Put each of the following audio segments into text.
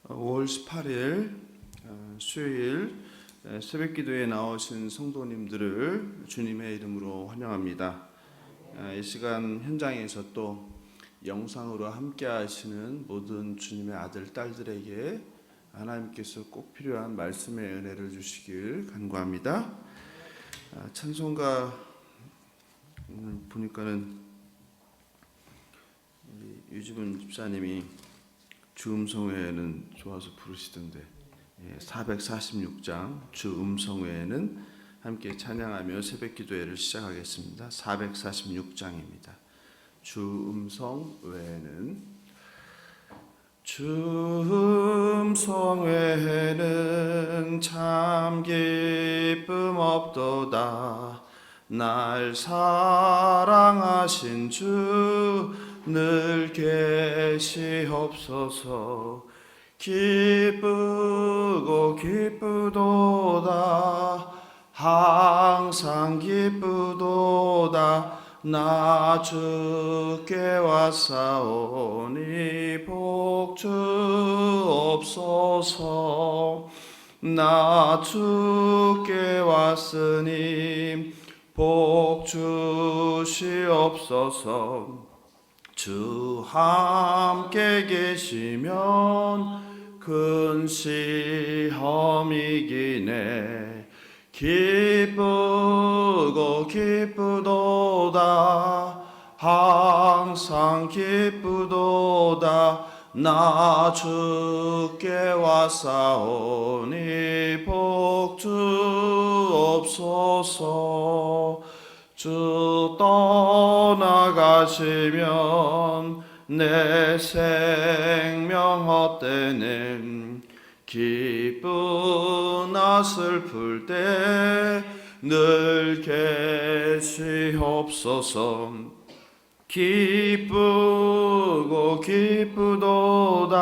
5월 18일 수요일 새벽 기도에 나오신 성도님들을 주님의 이름으로 환영합니다. 이 시간 현장에서 또 영상으로 함께 하시는 모든 주님의 아들, 딸들에게 하나님께서 꼭 필요한 말씀의 은혜를 주시길 간구합니다. 찬송가 오늘 보니까는 유지분 집사님이 주 음성 외에는 좋아서 부르시던데 446장 주 음성 외에는 함께 찬양하며 새벽 기도회를 시작하겠습니다. 446장입니다. 주 음성 외에는 주 음성 외에는 참 기쁨 없도다. 날 사랑하신 주 늘 계시옵소서. 기쁘고 기쁘도다. 항상 기쁘도다. 나 주께 왔사오니 복 주옵소서. 나 주께 왔으니 복 주시옵소서. 주 함께 계시면 큰 시험 이기네. 기쁘고 기쁘도다. 항상 기쁘도다. 나 주께 왔사오니 복 주옵소서. 주 떠나가시면 내 생명 헛되는. 기쁘나 슬플 때 늘 계시옵소서. 기쁘고 기쁘도다.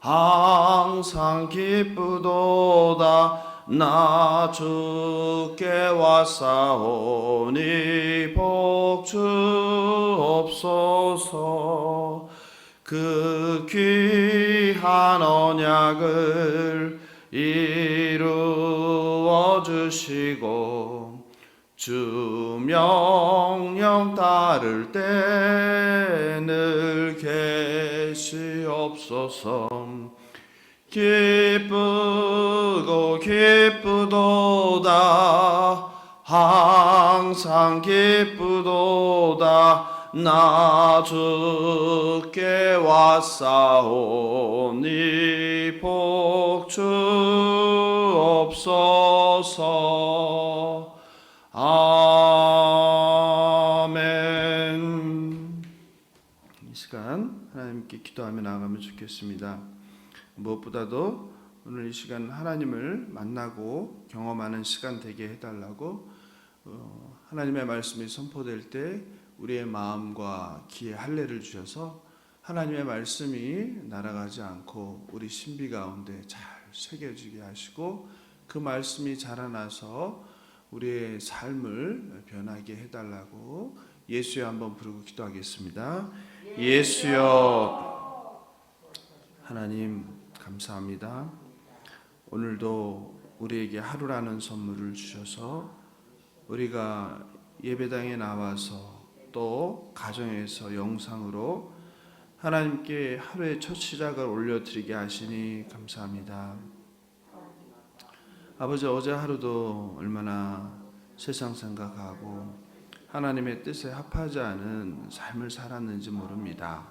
항상 기쁘도다. 나 주께 왔사오니 복 주옵소서. 그 귀한 언약을 이루어 주시고 주 명령 따를 때 늘 계시옵소서. 기쁘고 기쁘도다. 항상 기쁘도다. 나 주께 왔사오니 복 주옵소서. 아멘. 이 시간 하나님께 기도하며 나아가면 좋겠습니다. 무엇보다도 오늘 이 시간 하나님을 만나고 경험하는 시간 되게 해달라고, 하나님의 말씀이 선포될 때 우리의 마음과 귀에 할례를 주셔서 하나님의 말씀이 날아가지 않고 우리 신비 가운데 잘 새겨지게 하시고 그 말씀이 자라나서 우리의 삶을 변하게 해달라고 예수여 한번 부르고 기도하겠습니다. 예수여. 하나님 감사합니다. 오늘도 우리에게 하루라는 선물을 주셔서 우리가 예배당에 나와서 또 가정에서 영상으로 하나님께 하루의 첫 시작을 올려드리게 하시니 감사합니다. 아버지, 어제 하루도 얼마나 세상 생각하고 하나님의 뜻에 합하지 않은 삶을 살았는지 모릅니다.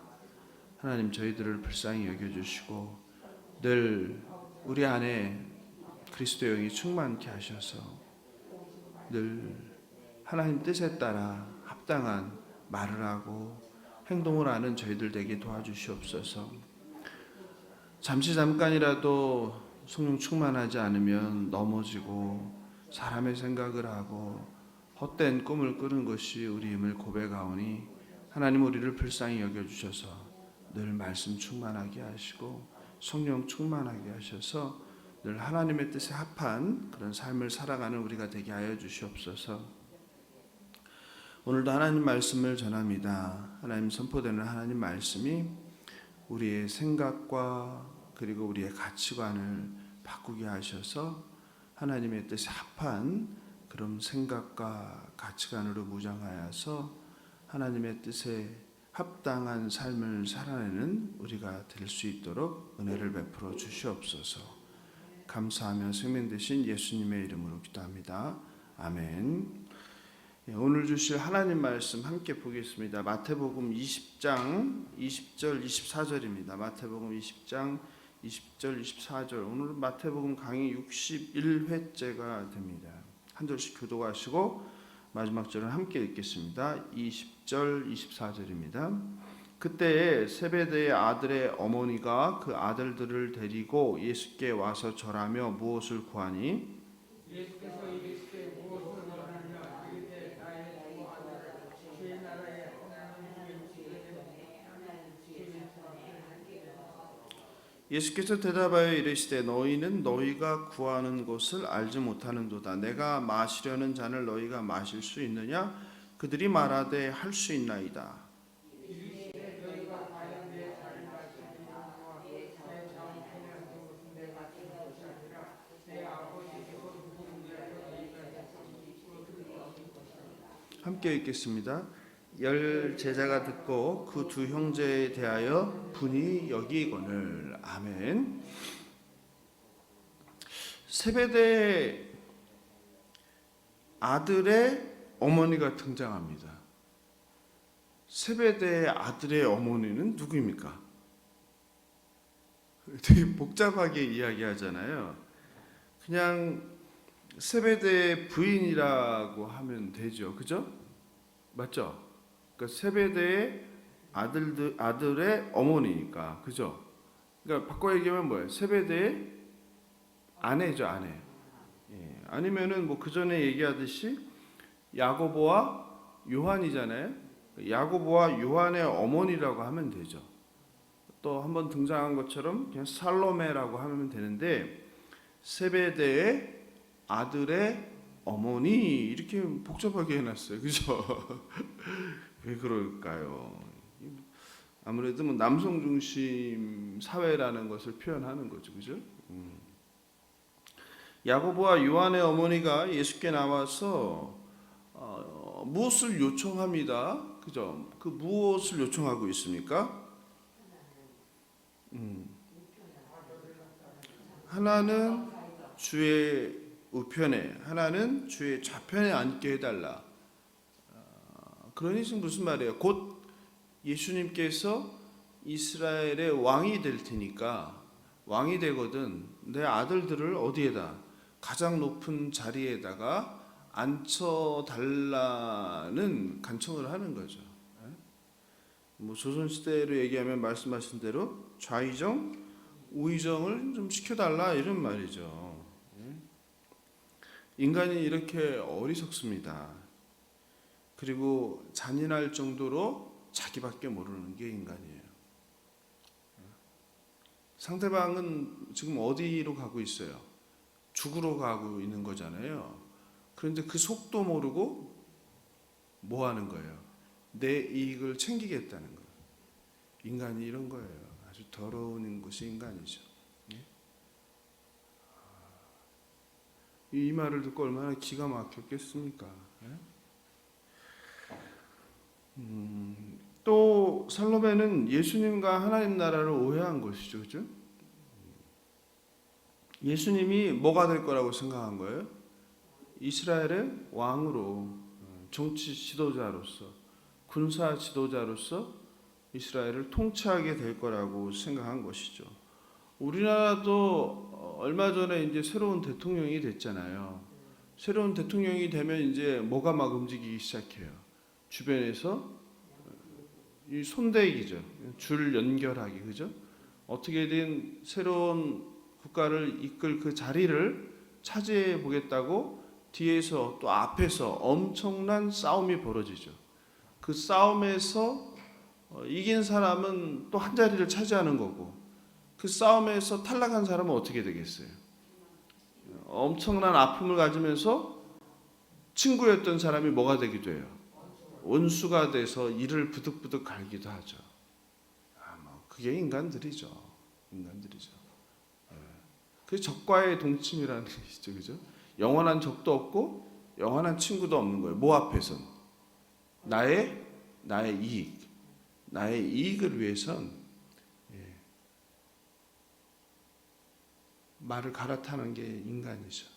하나님, 저희들을 불쌍히 여겨주시고 늘 우리 안에 그리스도의 영이 충만케 하셔서 늘 하나님 뜻에 따라 합당한 말을 하고 행동을 하는 저희들 되게 도와주시옵소서. 잠깐이라도 성령 충만하지 않으면 넘어지고 사람의 생각을 하고 헛된 꿈을 꾸는 것이 우리임을 고백하오니 하나님, 우리를 불쌍히 여겨주셔서 늘 말씀 충만하게 하시고 성령 충만하게 하셔서 늘 하나님의 뜻에 합한 그런 삶을 살아가는 우리가 되게 하여 주시옵소서. 오늘도 하나님 말씀을 전합니다. 하나님 선포되는 하나님 말씀이 우리의 생각과 그리고 우리의 가치관을 바꾸게 하셔서 하나님의 뜻에 합한 그런 생각과 가치관으로 무장하여서 하나님의 뜻에 합당한 삶을 살아내는 우리가 될 수 있도록 은혜를 베풀어 주시옵소서. 감사하며 생명 되신 예수님의 이름으로 기도합니다. 아멘. 오늘 주실 하나님 말씀 함께 보겠습니다. 마태복음 20장 20절 24절입니다. 마태복음 20장 20절 24절. 오늘 마태복음 강의 61회째가 됩니다. 한 절씩 교독하시고 마지막 절은 함께 읽겠습니다. 20절 24절입니다. 그때 세베대의 아들의 어머니가 그 아들들을 데리고 예수께 와서 절하며 무엇을 구하니 예수께서 이르시되 무엇을 원하느냐 이르되 나의 두 아들을 주의 나라에 하나님 주시되 예수께서 대답하여 이르시되 너희는 너희가 구하는 것을 알지 못하는도다. 내가 마시려는 잔을 너희가 마실 수 있느냐? 그들이 말하되 할 수 있나이다. 이르시되 너희가 과연 내 잔을 마시느냐 내 장편에 앉은 것은 내가 준 것이 아니라 내 아버지께서 부은 자에서 너희가 주실 것이다. 함께 읽겠습니다. 열 제자가 듣고 그 두 형제에 대하여 분이 여기거늘. 아멘. 세베대 아들의 어머니가 등장합니다. 세베대의 아들의 어머니는 누구입니까? 되게 복잡하게 이야기하잖아요. 그냥 세베대의 부인이라고 하면 되죠. 그죠? 맞죠? 그러니까 세베대의 아들의 어머니니까. 그죠? 그러니까 바꿔 얘기하면 뭐예요? 세베대의 아내죠, 아내. 예. 아니면은 뭐 그 전에 얘기하듯이 야고보와 요한이잖아요. 야고보와 요한의 어머니라고 하면 되죠. 또 한번 등장한 것처럼 그냥 살로메라고 하면 되는데 세베대의 아들의 어머니 이렇게 복잡하게 해놨어요. 그죠? 왜 그럴까요? 아무래도 뭐 남성 중심 사회라는 것을 표현하는 거죠. 그죠? 야고보와 요한의 어머니가 예수께 나와서 무엇을 요청합니다. 그죠? 그 무엇을 요청하고 있습니까? 하나는 주의 우편에, 하나는 주의 좌편에 앉게 해달라. 그러니 지금 무슨 말이에요? 곧 예수님께서 이스라엘의 왕이 될 테니까 왕이 되거든 내 아들들을 어디에다 가장 높은 자리에다가 앉혀달라는 간청을 하는 거죠. 뭐 조선시대로 얘기하면 말씀하신 대로 좌의정, 우의정을 좀 시켜달라 이런 말이죠. 인간이 이렇게 어리석습니다. 그리고 잔인할 정도로 자기밖에 모르는 게 인간이에요. 상대방은 지금 어디로 가고 있어요? 죽으러 가고 있는 거잖아요. 그런데 그 속도 모르고 뭐 하는 거예요? 내 이익을 챙기겠다는 거예요. 인간이 이런 거예요. 아주 더러운 것이 인간이죠. 이 말을 듣고 얼마나 기가 막혔겠습니까? 또 살로메는 예수님과 하나님 나라를 오해한 것이죠. 그죠? 예수님이 뭐가 될 거라고 생각한 거예요? 이스라엘의 왕으로, 정치 지도자로서, 군사 지도자로서 이스라엘을 통치하게 될 거라고 생각한 것이죠. 우리나라도 얼마 전에 이제 새로운 대통령이 됐잖아요. 새로운 대통령이 되면 이제 뭐가 막 움직이기 시작해요. 주변에서 이 손대기죠. 줄 연결하기, 그죠? 어떻게든 새로운 국가를 이끌 그 자리를 차지해 보겠다고 뒤에서 또 앞에서 엄청난 싸움이 벌어지죠. 그 싸움에서 이긴 사람은 또 한 자리를 차지하는 거고, 그 싸움에서 탈락한 사람은 어떻게 되겠어요? 엄청난 아픔을 가지면서 친구였던 사람이 뭐가 되기도 해요? 원수가 돼서 이를 부득부득 갈기도 하죠. 그게 인간들이죠. 인간들이죠. 그 적과의 동침이라는 것이죠, 그죠? 영원한 적도 없고 영원한 친구도 없는 거예요. 뭐 앞에선 나의 이익을 위해선 말을 갈아타는 게 인간이죠.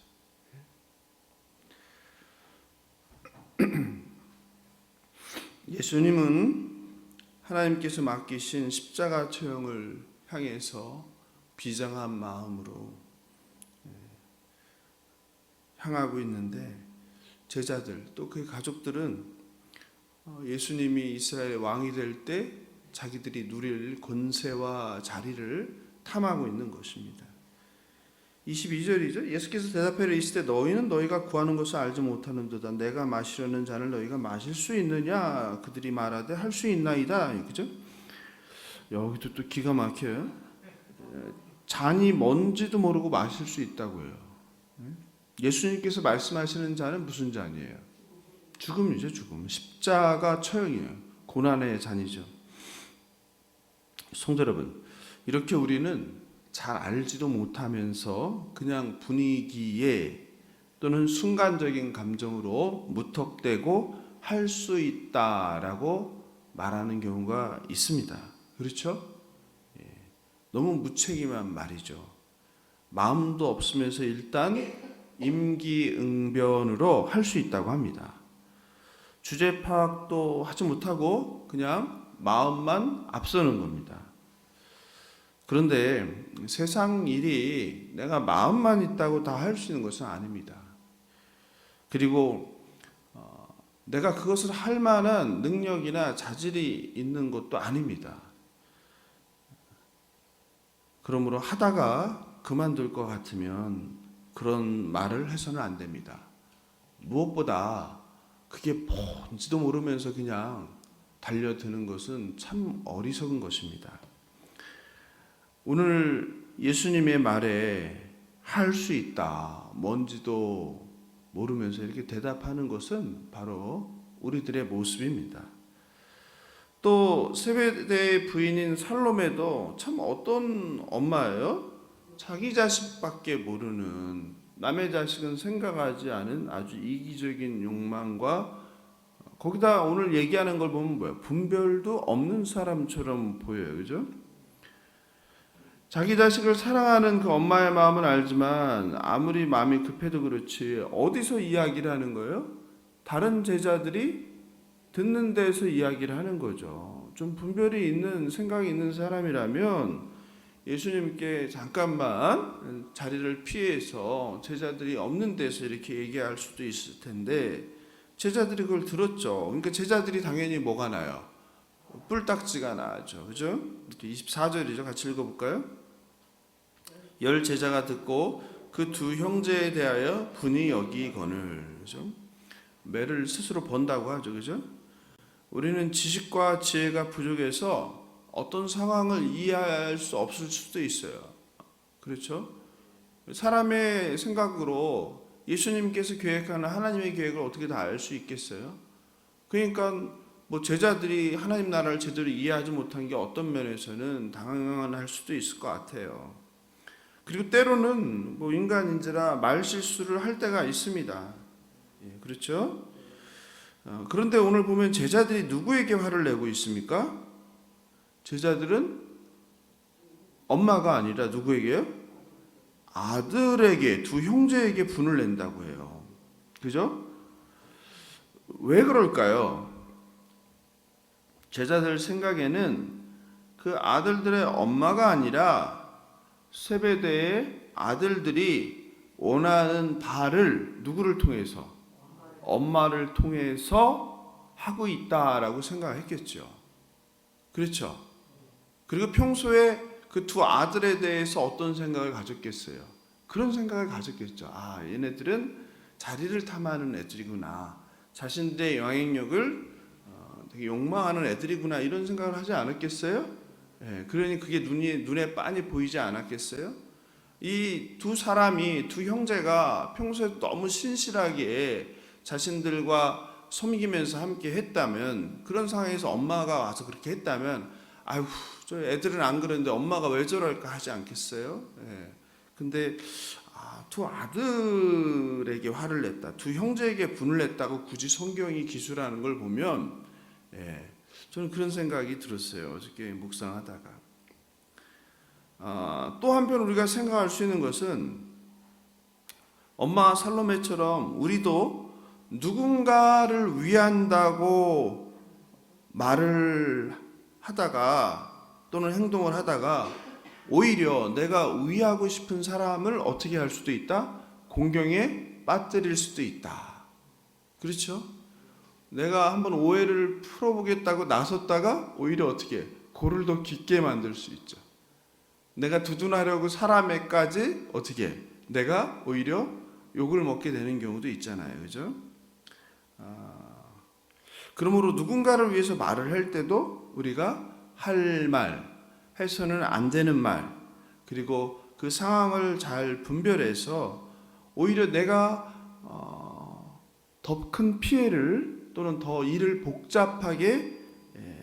예수님은 하나님께서 맡기신 십자가 처형을 향해서 비장한 마음으로 향하고 있는데 제자들 또 그의 가족들은 예수님이 이스라엘의 왕이 될 때 자기들이 누릴 권세와 자리를 탐하고 있는 것입니다. 22절이죠. 예수께서 대답하여 이르시되 너희는 너희가 구하는 것을 알지 못하는도다. 내가 마시려는 잔을 너희가 마실 수 있느냐? 그들이 말하되 할 수 있나이다. 그죠? 여기도 또 기가 막혀요. 잔이 뭔지도 모르고 마실 수 있다고요. 예수님께서 말씀하시는 잔은 무슨 잔이에요? 죽음이죠, 죽음. 십자가 처형이에요. 고난의 잔이죠. 성도 여러분, 이렇게 우리는 잘 알지도 못하면서 그냥 분위기에 또는 순간적인 감정으로 무턱대고 할 수 있다라고 말하는 경우가 있습니다. 그렇죠? 너무 무책임한 말이죠. 마음도 없으면서 일단 임기응변으로 할 수 있다고 합니다. 주제 파악도 하지 못하고 그냥 마음만 앞서는 겁니다. 그런데 세상 일이 내가 마음만 있다고 다 할 수 있는 것은 아닙니다. 그리고 내가 그것을 할 만한 능력이나 자질이 있는 것도 아닙니다. 그러므로 하다가 그만둘 것 같으면 그런 말을 해서는 안 됩니다. 무엇보다 그게 뭔지도 모르면서 그냥 달려드는 것은 참 어리석은 것입니다. 오늘 예수님의 말에 할 수 있다, 뭔지도 모르면서 이렇게 대답하는 것은 바로 우리들의 모습입니다. 또 세베대의 부인인 살로메도 참 어떤 엄마예요? 자기 자식밖에 모르는, 남의 자식은 생각하지 않은 아주 이기적인 욕망과 거기다 오늘 얘기하는 걸 보면 뭐예요? 분별도 없는 사람처럼 보여요. 그죠? 자기 자식을 사랑하는 그 엄마의 마음은 알지만 아무리 마음이 급해도 그렇지 어디서 이야기를 하는 거예요? 다른 제자들이 듣는 데서 이야기를 하는 거죠. 좀 분별이 있는 생각이 있는 사람이라면 예수님께 잠깐만 자리를 피해서 제자들이 없는 데서 이렇게 얘기할 수도 있을 텐데 제자들이 그걸 들었죠. 그러니까 제자들이 당연히 뭐가 나요? 뿔딱지가 나죠. 그죠? 24절이죠. 같이 읽어볼까요? 열 제자가 듣고 그 두 형제에 대하여 분이 여기거늘. 그죠? 매를 스스로 번다고 하죠. 그죠? 우리는 지식과 지혜가 부족해서 어떤 상황을 이해할 수 없을 수도 있어요. 그렇죠? 사람의 생각으로 예수님께서 계획하는 하나님의 계획을 어떻게 다 알 수 있겠어요? 그러니까 뭐 제자들이 하나님 나라를 제대로 이해하지 못한 게 어떤 면에서는 당황할 수도 있을 것 같아요. 그리고 때로는 뭐 인간인지라 말 실수를 할 때가 있습니다. 그렇죠? 그런데 오늘 보면 제자들이 누구에게 화를 내고 있습니까? 제자들은 엄마가 아니라 누구에게요? 아들에게, 두 형제에게 분을 낸다고 해요. 그죠? 왜 그럴까요? 제자들 생각에는 그 아들들의 엄마가 아니라 세베대의 아들들이 원하는 바를 누구를 통해서? 엄마를 통해서 하고 있다라고 생각했겠죠. 그렇죠? 그리고 평소에 그 두 아들에 대해서 어떤 생각을 가졌겠어요? 그런 생각을 가졌겠죠. 아, 얘네들은 자리를 탐하는 애들이구나. 자신들의 영향력을 되게 욕망하는 애들이구나. 이런 생각을 하지 않았겠어요? 그러니 그게 눈에 빤히 보이지 않았겠어요? 이 두 사람이, 두 형제가 평소에 너무 신실하게 자신들과 섬기면서 함께 했다면, 그런 상황에서 엄마가 와서 그렇게 했다면, 아휴, 저 애들은 안 그러는데 엄마가 왜 저럴까 하지 않겠어요? 근데 두 아들에게 화를 냈다, 두 형제에게 분을 냈다고 굳이 성경이 기술하는 걸 보면 저는 그런 생각이 들었어요. 어저께 묵상하다가. 또 한편 우리가 생각할 수 있는 것은 엄마 살로메처럼 우리도 누군가를 위한다고 말을 하다가 또는 행동을 하다가 오히려 내가 위하고 싶은 사람을 어떻게 할 수도 있다? 공경에 빠뜨릴 수도 있다. 그렇죠? 내가 한번 오해를 풀어보겠다고 나섰다가 오히려 어떻게 골을 더 깊게 만들 수 있죠. 내가 두둔하려고 사람에까지 어떻게 내가 오히려 욕을 먹게 되는 경우도 있잖아요. 그죠? 그러므로 누군가를 위해서 말을 할 때도 우리가 할 말, 해서는 안 되는 말, 그리고 그 상황을 잘 분별해서 오히려 내가 더 큰 피해를 또는 더 일을 복잡하게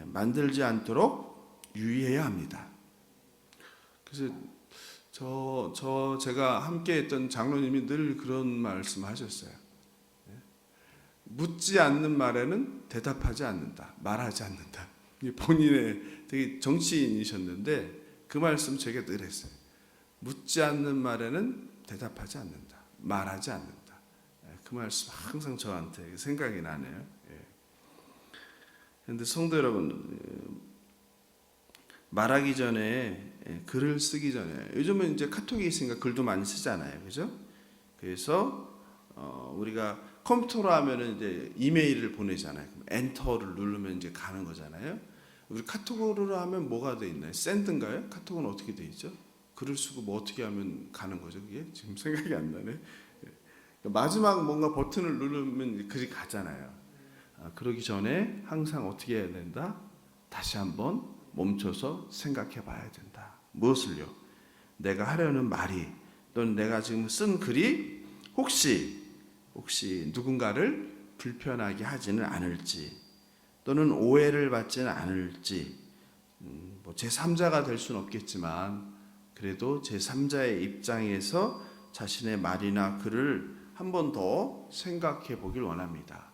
만들지 않도록 유의해야 합니다. 그래서 제가 함께했던 장로님이 늘 그런 말씀하셨어요. 묻지 않는 말에는 대답하지 않는다, 말하지 않는다. 본인의 되게 정치인이셨는데 그 말씀 제가 늘 했어요. 묻지 않는 말에는 대답하지 않는다, 말하지 않는다. 그 말씀 항상 저한테 생각이 나네요. 그런데 성도 여러분, 말하기 전에 글을 쓰기 전에, 요즘은 이제 카톡이 있으니까 글도 많이 쓰잖아요, 그죠? 그래서 우리가 컴퓨터로 하면은 이제 이메일을 보내잖아요. 그럼 엔터를 누르면 이제 가는 거잖아요. 우리 카톡으로 하면 뭐가 돼 있나요? 샌드인가요? 카톡은 어떻게 돼 있죠? 글을 쓰고 뭐 어떻게 하면 가는 거죠? 그게 지금 생각이 안 나네. 마지막 뭔가 버튼을 누르면 글이 가잖아요. 그러기 전에 항상 어떻게 해야 된다? 다시 한번 멈춰서 생각해 봐야 된다. 무엇을요? 내가 하려는 말이 또는 내가 지금 쓴 글이 혹시 누군가를 불편하게 하지는 않을지 또는 오해를 받지는 않을지, 뭐 제3자가 될 수는 없겠지만 그래도 제3자의 입장에서 자신의 말이나 글을 한 번 더 생각해 보길 원합니다.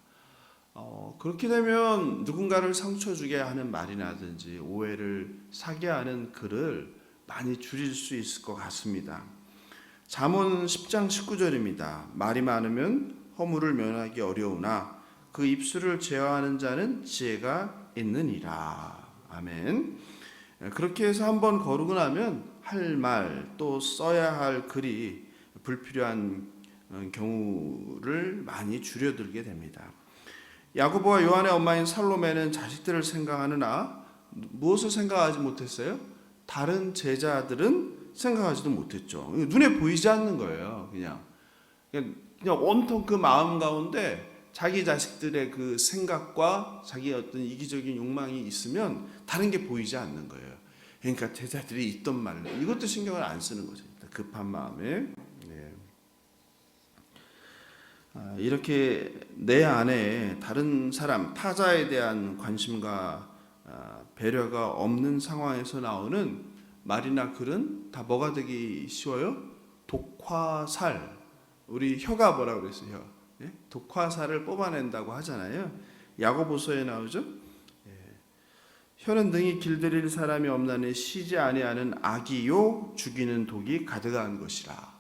그렇게 되면 누군가를 상처 주게 하는 말이라든지 오해를 사게 하는 글을 많이 줄일 수 있을 것 같습니다. 잠언 10장 19절입니다. 말이 많으면 허물을 면하기 어려우나 그 입술을 제어하는 자는 지혜가 있느니라. 아멘. 그렇게 해서 한번 거르고 나면 할 말 또 써야 할 글이 불필요한 경우를 많이 줄여들게 됩니다. 야고보와 요한의 엄마인 살로메는 자식들을 생각하느나 무엇을 생각하지 못했어요? 다른 제자들은 생각하지도 못했죠. 눈에 보이지 않는 거예요. 그냥 온통 그 마음 가운데 자기 자식들의 그 생각과 자기 어떤 이기적인 욕망이 있으면 다른 게 보이지 않는 거예요. 그러니까 제자들이 있던 말로 이것도 신경을 안 쓰는 거죠. 급한 마음에. 이렇게 내 안에 다른 사람, 타자에 대한 관심과 배려가 없는 상황에서 나오는 말이나 글은 다 뭐가 되기 쉬워요? 독화살. 우리 혀가 뭐라고 그랬어요? 혀. 독화살을 뽑아낸다고 하잖아요. 야고보서에 나오죠. 혀는 등이 길들일 사람이 없나니 쉬지 아니하는 악이요 죽이는 독이 가득한 것이라.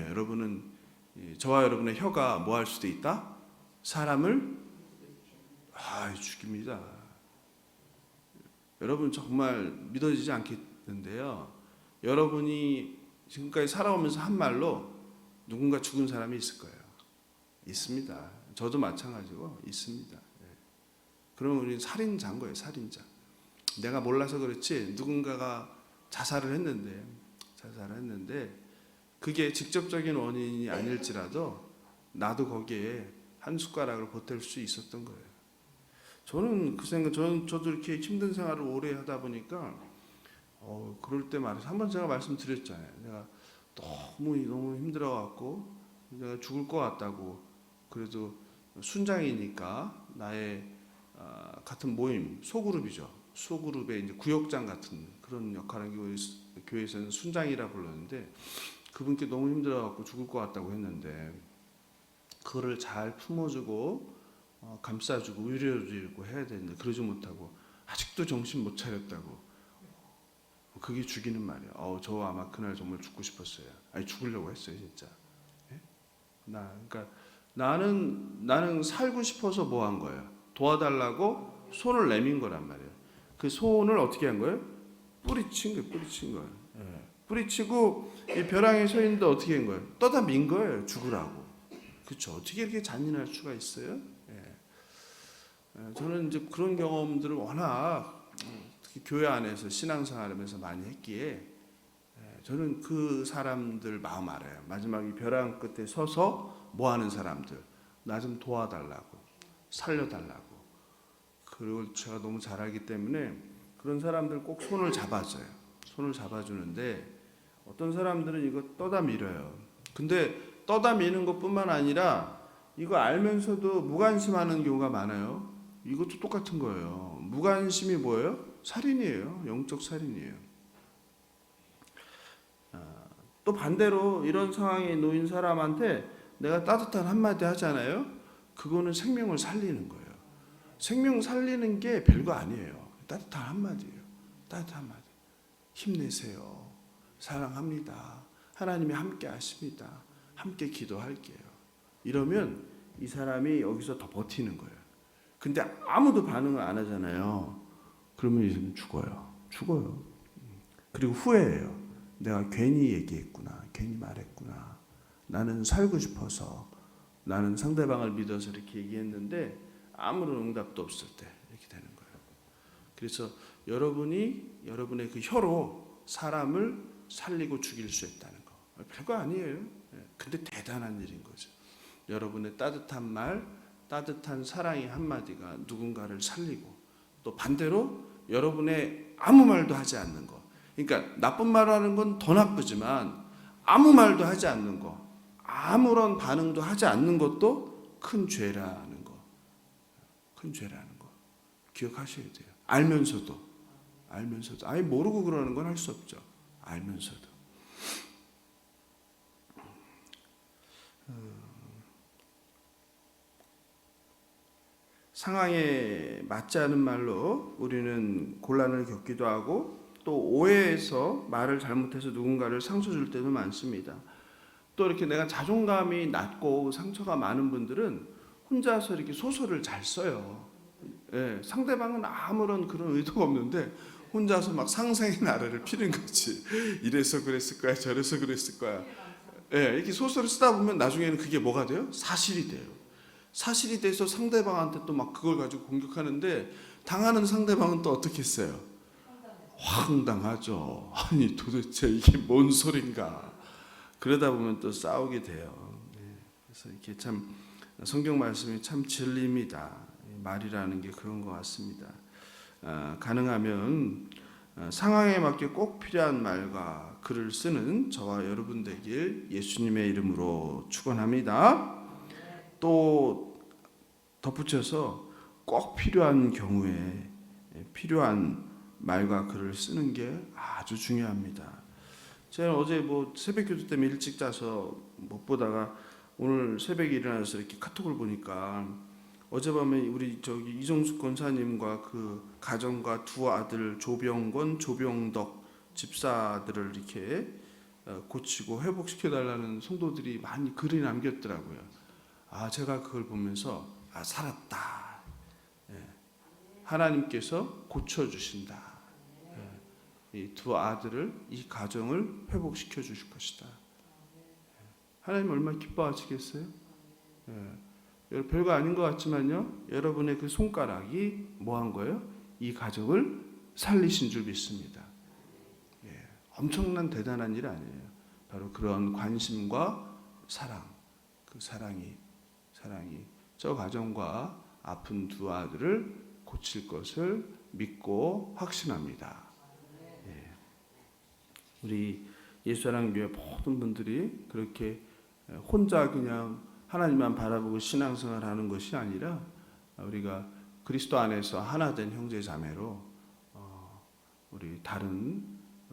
여러분은 저와 여러분의 혀가 뭐 할 수도 있다? 사람을 죽입니다. 여러분 정말 믿어지지 않겠는데요. 여러분이 지금까지 살아오면서 한 말로 누군가 죽은 사람이 있을 거예요. 있습니다. 저도 마찬가지고 있습니다. 그러면 우리는 살인자인 거예요. 살인자. 내가 몰라서 그렇지 누군가가 자살을 했는데 그게 직접적인 원인이 아닐지라도 나도 거기에 한 숟가락을 보탤 수 있었던 거예요. 저는 그 생각, 저도 이렇게 힘든 생활을 오래 하다 보니까 그럴 때 말해서 한번 제가 말씀드렸잖아요. 내가 너무 힘들어갖고 내가 죽을 것 같다고. 그래도 순장이니까 나의 같은 모임 소그룹이죠. 소그룹의 이제 구역장 같은 그런 역할을 교회에서는 순장이라 불렀는데 그분께 너무 힘들어갖고 죽을 것 같다고 했는데 그거를 잘 품어주고 감싸주고 위로해주고 해야 되는데 그러지 못하고 아직도 정신 못 차렸다고. 그게 죽이는 말이야. 저 아마 그날 정말 죽고 싶었어요. 아니 죽으려고 했어요 진짜. 예? 그러니까 나는 살고 싶어서 뭐 한 거예요? 도와달라고 손을 내민 거란 말이에요. 그 손을 어떻게 한 거예요? 뿌리친 거예요. 예. 뿌리치고 이 벼랑에 서 있는데 어떻게 한 거예요? 떠다 민 거예요. 죽으라고. 그렇죠. 어떻게 이렇게 잔인할 수가 있어요? 저는 이제 그런 경험들을 워낙 특히 교회 안에서 신앙생활하면서 많이 했기에 저는 그 사람들 마음 알아요. 마지막 이 벼랑 끝에 서서 뭐 하는 사람들, 나 좀 도와달라고, 살려달라고. 그걸 제가 너무 잘 알기 때문에 그런 사람들 꼭 손을 잡아줘요. 손을 잡아주는데 어떤 사람들은 이거 떠다 밀어요. 근데 떠다 미는 것뿐만 아니라 이거 알면서도 무관심하는 경우가 많아요. 이것도 똑같은 거예요. 무관심이 뭐예요? 살인이에요. 영적 살인이에요. 또 반대로 이런 상황에 놓인 사람한테 내가 따뜻한 한마디 하잖아요. 그거는 생명을 살리는 거예요. 생명 살리는 게 별거 아니에요. 따뜻한 한마디예요. 따뜻한 한마디. 힘내세요. 사랑합니다. 하나님이 함께 하십니다. 함께 기도할게요. 이러면 이 사람이 여기서 더 버티는 거예요. 근데 아무도 반응을 안 하잖아요. 그러면 이 사람 죽어요. 그리고 후회해요. 내가 괜히 얘기했구나. 괜히 말했구나. 나는 살고 싶어서, 나는 상대방을 믿어서 이렇게 얘기했는데 아무런 응답도 없을 때 이렇게 되는 거예요. 그래서 여러분의 그 혀로 사람을 살리고 죽일 수 있다는 거. 별거 아니에요. 근데 대단한 일인 거죠. 여러분의 따뜻한 말, 따뜻한 사랑의 한마디가 누군가를 살리고, 또 반대로 여러분의 아무 말도 하지 않는 거. 그러니까 나쁜 말을 하는 건 더 나쁘지만 아무 말도 하지 않는 거, 아무런 반응도 하지 않는 것도 큰 죄라는 거. 큰 죄라는 거. 기억하셔야 돼요. 알면서도. 아예 모르고 그러는 건 할 수 없죠. 알면서도. 상황에 맞지 않은 말로 우리는 곤란을 겪기도 하고 또 오해해서 말을 잘못해서 누군가를 상처 줄 때도 많습니다. 또 이렇게 내가 자존감이 낮고 상처가 많은 분들은 혼자서 이렇게 소설을 잘 써요. 상대방은 아무런 그런 의도가 없는데 혼자서 막 상상의 나래를 피는 거지. 이래서 그랬을 거야, 저래서 그랬을 거야. 이렇게 소설을 쓰다 보면 나중에는 그게 뭐가 돼요? 사실이 돼요. 사실이 돼서 상대방한테 또 막 그걸 가지고 공격하는데 당하는 상대방은 또 어떻게 했어요? 황당하죠. 아니 도대체 이게 뭔 소린가. 그러다 보면 또 싸우게 돼요. 그래서 이렇게 참 성경 말씀이 참 진리입니다. 말이라는 게 그런 것 같습니다. 가능하면 상황에 맞게 꼭 필요한 말과 글을 쓰는 저와 여러분 되길 예수님의 이름으로 축원합니다. 또 덧붙여서 꼭 필요한 경우에 필요한 말과 글을 쓰는 게 아주 중요합니다. 제가 어제 새벽 기도 때문에 일찍 자서 못 보다가 오늘 새벽에 일어나서 이렇게 카톡을 보니까 어젯밤에 우리 이종숙 권사님과 그 가정과 두 아들 조병권, 조병덕 집사들을 이렇게 고치고 회복시켜 달라는 성도들이 많이 글을 남겼더라고요. 제가 그걸 보면서 살았다. 하나님께서 고쳐주신다. 이 두 아들을, 이 가정을 회복시켜 주실 것이다. 하나님 얼마나 기뻐하시겠어요? 별거 아닌 것 같지만요, 여러분의 그 손가락이 뭐 한 거예요? 이 가정을 살리신 줄 믿습니다. 엄청난 대단한 일 아니에요. 바로 그런 관심과 사랑, 그 사랑이 저 가정과 아픈 두 아들을 고칠 것을 믿고 확신합니다. 우리 예수사랑교회 모든 분들이 그렇게 혼자 그냥 하나님만 바라보고 신앙생활하는 것이 아니라 우리가 그리스도 안에서 하나 된 형제 자매로 우리 다른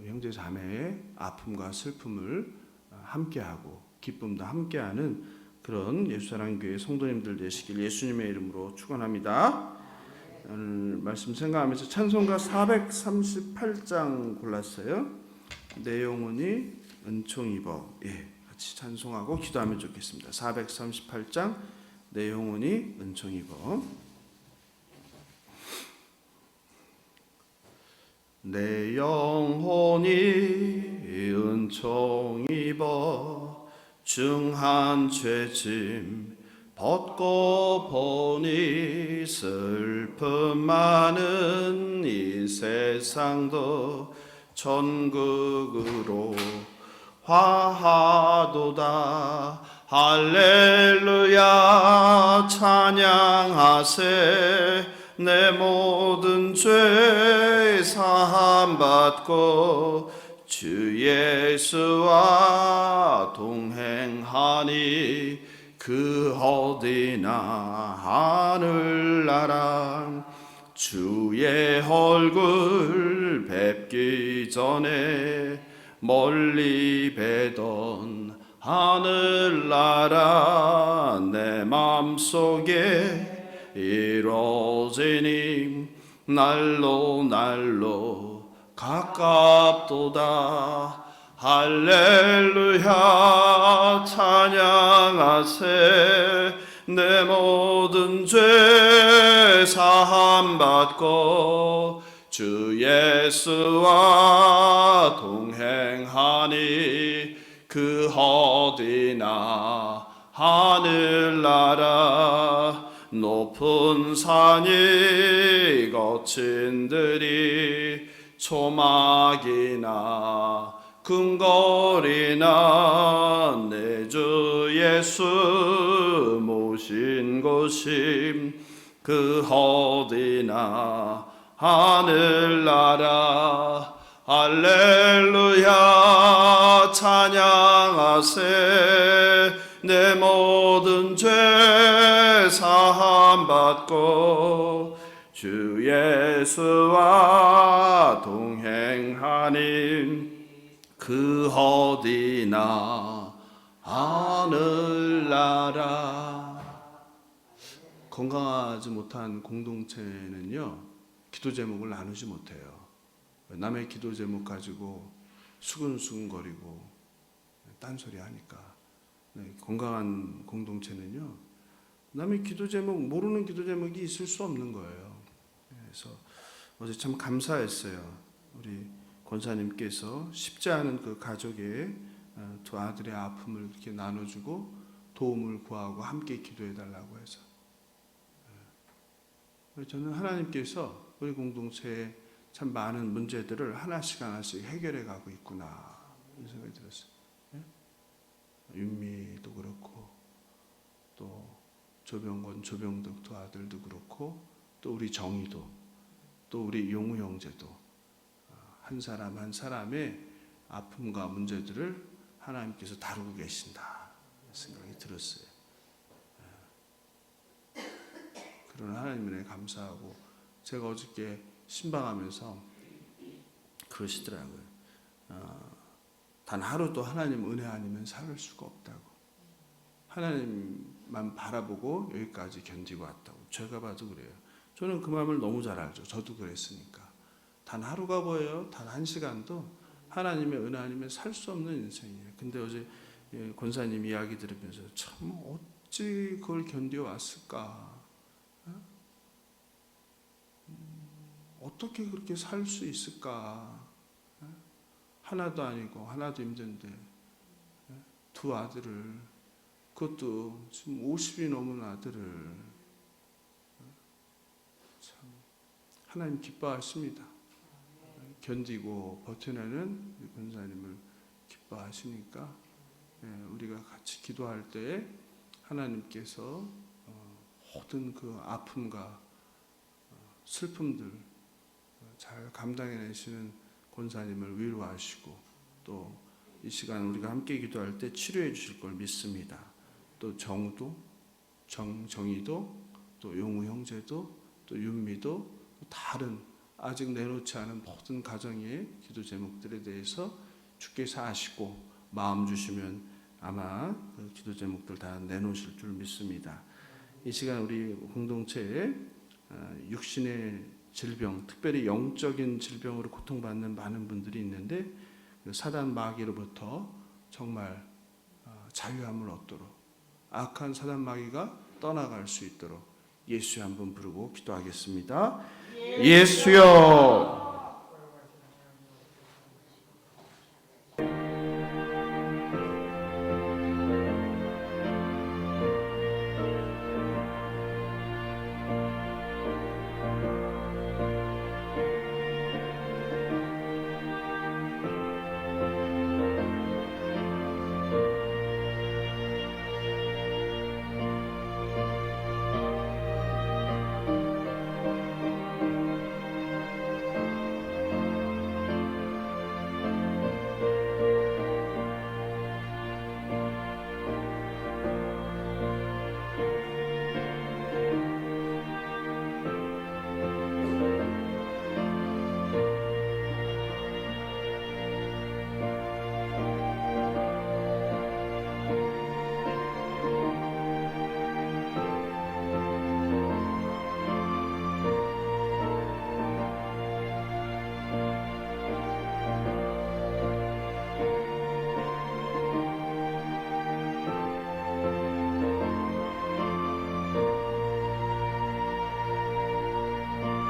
형제 자매의 아픔과 슬픔을 함께하고 기쁨도 함께하는 그런 예수사랑교회 성도님들 되시길 예수님의 이름으로 축원합니다. 오늘 말씀 생각하면서 찬송가 438장 골랐어요. 내 영혼이 은총 입어. 같이 찬송하고 기도하면 좋겠습니다. 438장 내 영혼이 은총 입어. 내 영혼이 은총 입어 중한 죄짐 벗고 보니 슬픔 많은 이 세상도 천국으로 화하도다. 할렐루야 찬양하세. 내 모든 죄 사함 받고 주 예수와 동행하니 그 어디나 하늘나라. 주의 얼굴 뵙기 전에 멀리 뵈던 하늘나라 내 맘속에 이루어지니 날로 날로 가깝도다. 할렐루야 찬양하세. 내 모든 죄 사함 받고 주 예수와 동행하니 그 어디나 하늘나라. 높은 산이 거친 들이 초막이나 궁궐이나 내 주 예수 모신 곳이 그 어디나 하늘나라. 할렐루야 찬양하세. 내 모든 죄 사함 받고 주 예수와 동행하니 그 어디나 하늘나라. 건강하지 못한 공동체는요, 기도 제목을 나누지 못해요. 남의 기도 제목 가지고 수근수근거리고 딴소리 하니까. 건강한 공동체는요, 남의 기도 제목, 모르는 기도 제목이 있을 수 없는 거예요. 그래서 어제 참 감사했어요. 우리 권사님께서 쉽지 않은 그 가족의 두 아들의 아픔을 이렇게 나눠주고 도움을 구하고 함께 기도해달라고 해서. 저는 하나님께서 우리 공동체에 참 많은 문제들을 하나씩 하나씩 해결해 가고 있구나 이런 생각이 들었어요. 윤미도 그렇고 또 조병건, 조병덕 두 아들도 그렇고 또 우리 정희도 또 우리 용우 형제도 한 사람 한 사람의 아픔과 문제들을 하나님께서 다루고 계신다 생각이 들었어요. 그런 하나님에 감사하고 제가 어저께 신방하면서 그러시더라고요. 단 하루도 하나님 은혜 아니면 살 수가 없다고. 하나님만 바라보고 여기까지 견디고 왔다고. 제가 봐도 그래요. 저는 그 마음을 너무 잘 알죠. 저도 그랬으니까. 단 하루가 뭐예요? 단 한 시간도 하나님의 은혜 아니면 살 수 없는 인생이에요. 근데 어제 권사님 이야기 들으면서 참 어찌 그걸 견뎌왔을까? 어떻게 그렇게 살 수 있을까? 하나도 아니고 하나도 힘든데 두 아들을, 그것도 지금 50이 넘은 아들을 참 하나님 기뻐하십니다. 견디고 버텨내는 우리 권사님을 기뻐하시니까 우리가 같이 기도할 때 하나님께서 모든 그 아픔과 슬픔들 잘 감당해내시는 권사님을 위로하시고 또 이 시간 우리가 함께 기도할 때 치료해 주실 걸 믿습니다. 또 정우도, 정희도, 또 용우 형제도, 또 윤미도, 다른 아직 내놓지 않은 모든 가정의 기도 제목들에 대해서 주께서 아시고 마음 주시면 아마 그 기도 제목들 다 내놓으실 줄 믿습니다. 이 시간 우리 공동체에 육신의 질병, 특별히 영적인 질병으로 고통받는 많은 분들이 있는데 그 사단 마귀로부터 정말 자유함을 얻도록 악한 사단 마귀가 떠나갈 수 있도록 예수의 한번 부르고 기도하겠습니다. 예수여